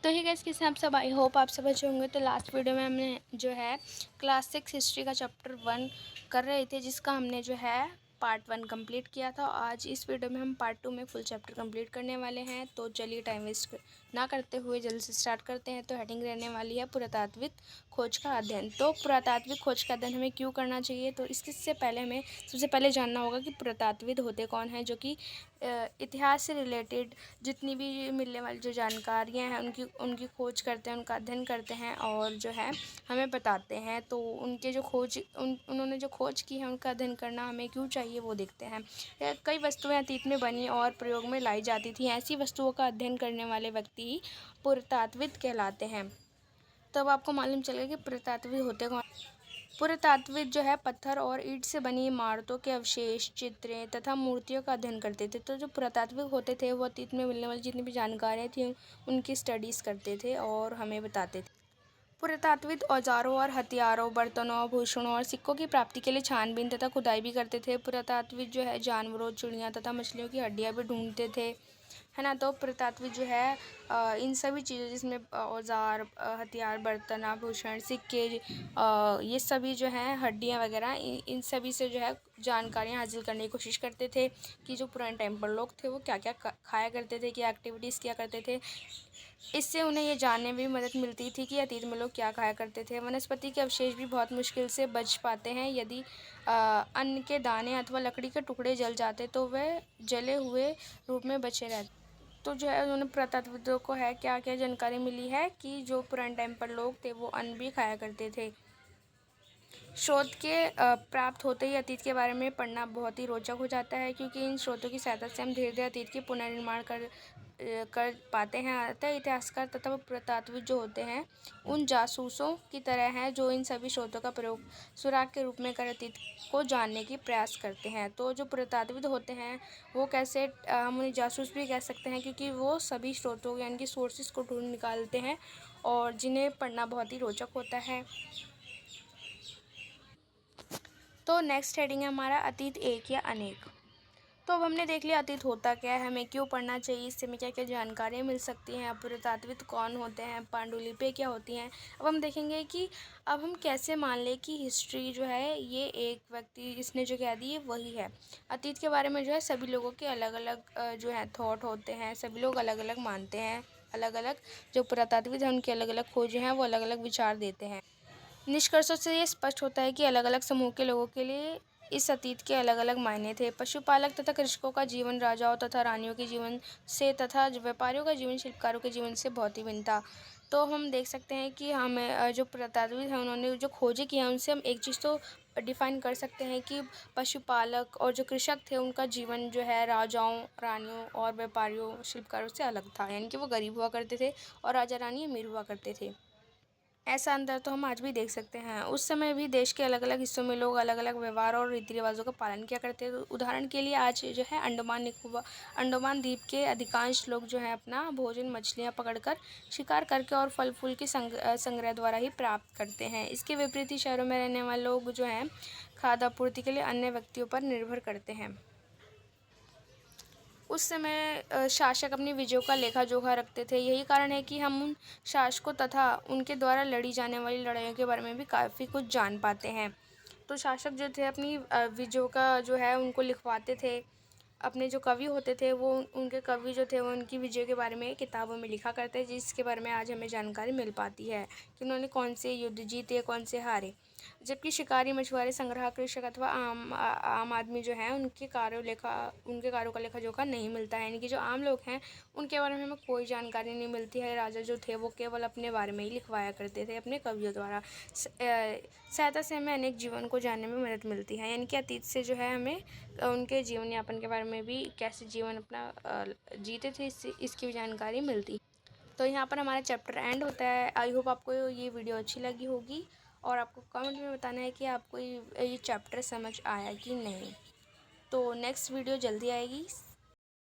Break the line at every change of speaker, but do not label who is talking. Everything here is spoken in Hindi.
तो ही गाइस कैसे आप सब, आई होप आप सब अच्छे होंगे। तो लास्ट वीडियो में हमने जो है क्लास 6 हिस्ट्री का चैप्टर 1 कर रहे थे, जिसका हमने जो है पार्ट 1 कंप्लीट किया था। आज इस वीडियो में हम पार्ट 2 में फुल चैप्टर कंप्लीट करने वाले हैं। तो चलिए टाइम वेस्ट ना करते हुए जल्दी से स्टार्ट करते हैं। तो हेडिंग रहने वाली है पुरातात्विक खोज का अध्ययन। तो पुरातात्विक खोज का अध्ययन हमें क्यों करना चाहिए, तो इससे पहले हमें सबसे पहले जानना होगा कि पुरातात्विद होते कौन हैं, जो कि इतिहास से रिलेटेड जितनी भी मिलने वाली जो जानकारियाँ हैं उनकी खोज करते हैं, उनका अध्ययन करते हैं और जो है हमें बताते हैं। तो उनके जो उन्होंने जो खोज की है उनका अध्ययन करना हमें क्यों चाहिए वो देखते हैं। कई वस्तुएं अतीत में बनी और प्रयोग में लाई जाती थी। ऐसी वस्तुओं का अध्ययन करने वाले व्यक्ति ही पुरातात्विद कहलाते हैं। तब आपको मालूम चलेगा कि पुरातात्विद होते कौन। पुरातात्विद जो है पत्थर और ईंट से बनी इमारतों के अवशेष, चित्रें तथा मूर्तियों का अध्ययन करते थे। तो जो पुरातात्विक होते थे वो अतीत में मिलने वाली जितनी भी जानकारियाँ थी उनकी स्टडीज़ करते थे और हमें बताते थे। पुरातात्विद औजारों और हथियारों, बर्तनों, आभूषणों और सिक्कों की प्राप्ति के लिए छानबीन तथा खुदाई भी करते थे। पुरातात्विद जो है जानवरों, चिड़िया तथा मछलियों की हड्डियाँ भी ढूंढते थे, है ना। तो पुरातात्विद जो है इन सभी चीज़ों जिसमें औजार, हथियार, बर्तन, आभूषण, सिक्के, ये सभी जो हैं हड्डियाँ वगैरह, इन सभी से जो है जानकारियाँ हासिल करने की कोशिश करते थे कि जो पुराने टाइम पर लोग थे वो क्या क्या खाया करते थे, क्या एक्टिविटीज़ किया करते थे। इससे उन्हें ये जानने में भी मदद मिलती थी कि अतीत में लोग क्या खाया करते थे। वनस्पति के अवशेष भी बहुत मुश्किल से बच पाते हैं। यदि अन्न के दाने अथवा लकड़ी के टुकड़े जल जाते तो वे जले हुए रूप में बचे रहते। तो जो है उन्होंने पुरातात्विदों को है क्या क्या जानकारी मिली है कि जो पुराने टाइम पर लोग थे वो अन्न भी खाया करते थे। स्रोत के प्राप्त होते ही अतीत के बारे में पढ़ना बहुत ही रोचक हो जाता है, क्योंकि इन स्रोतों की सहायता से हम धीरे धीरे अतीत की पुनर्निर्माण कर पाते हैं। अतः इतिहासकार तथा पुरातात्विद जो होते हैं उन जासूसों की तरह हैं जो इन सभी स्रोतों का प्रयोग सुराग के रूप में कर अतीत को जानने की प्रयास करते हैं। तो जो पुरातात्विद होते हैं वो कैसे, हम उन्हें जासूस भी कह सकते हैं, क्योंकि वो सभी स्रोतों यानी कि सोर्सेज को ढूंढ निकालते हैं और जिन्हें पढ़ना बहुत ही रोचक होता है। तो नेक्स्ट हेडिंग है हमारा अतीत एक या अनेक। तो अब हमने देख लिया अतीत होता क्या है, हमें क्यों पढ़ना चाहिए, इससे हमें क्या क्या जानकारियाँ मिल सकती हैं, पुरातात्विद कौन होते हैं, पांडुलिपियाँ क्या होती हैं। अब हम देखेंगे कि अब हम कैसे मान लें कि हिस्ट्री जो है ये एक व्यक्ति इसने जो कह दी है वही है। अतीत के बारे में जो है सभी लोगों के अलग अलग जो है थॉट होते हैं, सभी लोग अलग अलग मानते हैं, अलग अलग जो पुरातात्विद हैं उनके अलग अलग खोजें हैं, वो अलग अलग विचार देते हैं। निष्कर्षों से ये स्पष्ट होता है कि अलग अलग समूह के लोगों के लिए इस अतीत के अलग अलग मायने थे। पशुपालक तथा कृषकों का जीवन राजाओं तथा रानियों के जीवन से तथा व्यापारियों का जीवन शिल्पकारों के जीवन से बहुत ही भिन्न था। तो हम देख सकते हैं कि हमें जो पुरातात्विद हैं उन्होंने जो खोजें की हैं उनसे हम एक चीज़ तो डिफ़ाइन कर सकते हैं कि पशुपालक और जो कृषक थे उनका जीवन जो है राजाओं, रानियों और व्यापारियों, शिल्पकारों से अलग था। यानी कि वो गरीब हुआ करते थे और राजा रानी अमीर हुआ करते थे। ऐसा अंतर तो हम आज भी देख सकते हैं। उस समय भी देश के अलग अलग हिस्सों में लोग अलग अलग व्यवहार और रीति रिवाजों का पालन किया करते हैं। उदाहरण के लिए आज जो है अंडमान द्वीप के अधिकांश लोग जो है अपना भोजन मछलियाँ पकड़कर, शिकार करके और फल फूल के संग्रह द्वारा ही प्राप्त करते हैं। इसके विपरीत ही शहरों में रहने वाले लोग जो हैं खाद्य आपूर्ति के लिए अन्य व्यक्तियों पर निर्भर करते हैं। उस समय शासक अपनी विजयों का लेखा जोखा रखते थे। यही कारण है कि हम उन शासकों तथा उनके द्वारा लड़ी जाने वाली लड़ाइयों के बारे में भी काफ़ी कुछ जान पाते हैं। तो शासक जो थे अपनी विजयों का जो है उनको लिखवाते थे। अपने जो कवि होते थे वो उनके कवि जो थे वो उनकी विजय के बारे में किताबों में लिखा करते, जिसके बारे में आज हमें जानकारी मिल पाती है कि उन्होंने कौन से युद्ध जीते, कौन से हारे। जबकि शिकारी, मछुआरे, संग्राहक, कृषक अथवा आम आदमी जो है उनके कार्यों का लेखा जोखा नहीं मिलता है। यानी कि जो आम लोग हैं उनके बारे में हमें कोई जानकारी नहीं मिलती है। राजा जो थे वो केवल अपने बारे में ही लिखवाया करते थे अपने कवियों द्वारा। सहायता से हमें अनेक जीवन को जानने में मदद मिलती है। यानी कि अतीत से जो है हमें उनके जीवन यापन के बारे में भी, कैसे जीवन अपना जीते थे, इसकी भी जानकारी मिलती। तो यहाँ पर हमारा चैप्टर एंड होता है। आई होप आपको ये वीडियो अच्छी लगी होगी और आपको कमेंट में बताना है कि आपको ये चैप्टर समझ आया कि नहीं। तो नेक्स्ट वीडियो जल्दी आएगी।